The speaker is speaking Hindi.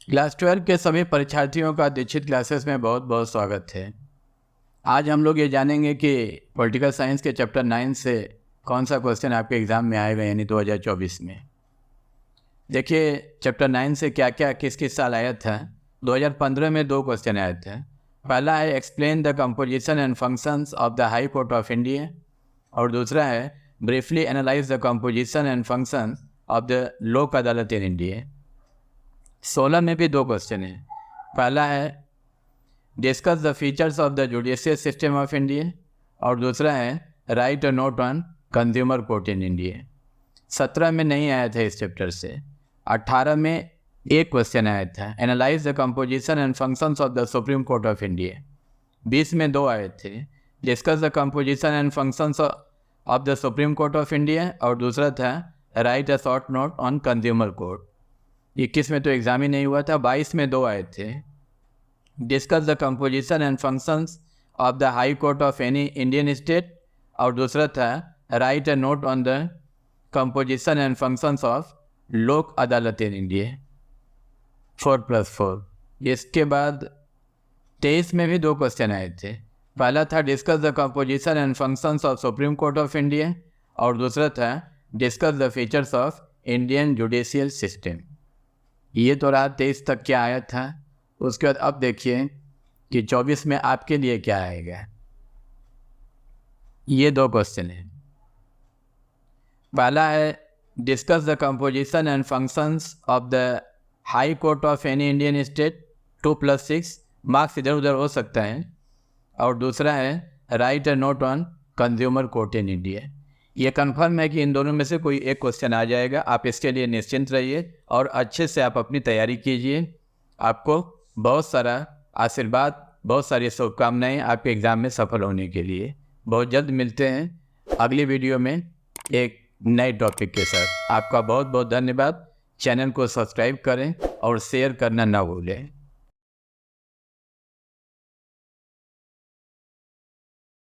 क्लास 12 के सभी परीक्षार्थियों का दीक्षित क्लासेस में बहुत बहुत स्वागत है। आज हम लोग ये जानेंगे कि पॉलिटिकल साइंस के चैप्टर 9 से कौन सा क्वेश्चन आपके एग्ज़ाम में आएगा, यानी 2024 में। देखिए चैप्टर 9 से क्या क्या किस किस साल आया था। 2015 में 2 क्वेश्चन आए थे। पहला है explain the composition and functions of the high court of India, और दूसरा है briefly analyse the composition and functions of the लोक अदालत इन इंडिया। 16 में भी 2 क्वेश्चन हैं। पहला है discuss the features of the judicial system of India, और दूसरा है right a note on consumer court in India. 17 में नहीं आया था इस चैप्टर से। 18 में एक क्वेश्चन आया था analyse the composition and functions of the supreme court of India. 20 में 2 आए थे discuss the composition and functions of the supreme court of India, और दूसरा था right a short note on consumer court. 21 में तो एग्ज़ाम ही नहीं हुआ था। 22 में 2 आए थे discuss the composition and functions of the high court of any Indian state, और दूसरा था right a note on the composition and functions of लोक अदालत इन इंडिया। 4+4। इसके बाद 23 में भी 2 क्वेश्चन आए थे। पहला था discuss the composition and functions of supreme court of India, और दूसरा था discuss the features of Indian judicial system. ये तो रहा 23 तक क्या आया था। उसके बाद अब देखिए कि 24 में आपके लिए क्या आएगा। ये 2 क्वेश्चन हैं। पहला है discuss the composition and functions of the high court of any Indian state. 2+6 marks इधर उधर हो सकता है। और दूसरा है right a note on consumer court in India. ये कंफर्म है कि इन दोनों में से कोई एक क्वेश्चन आ जाएगा। आप इसके लिए निश्चिंत रहिए और अच्छे से आप अपनी तैयारी कीजिए। आपको बहुत सारा आशीर्वाद, बहुत सारी शुभकामनाएं आपके एग्ज़ाम में सफल होने के लिए। बहुत जल्द मिलते हैं अगली वीडियो में एक नए टॉपिक के साथ। आपका बहुत बहुत धन्यवाद। चैनल को सब्सक्राइब करें और शेयर करना ना भूलें।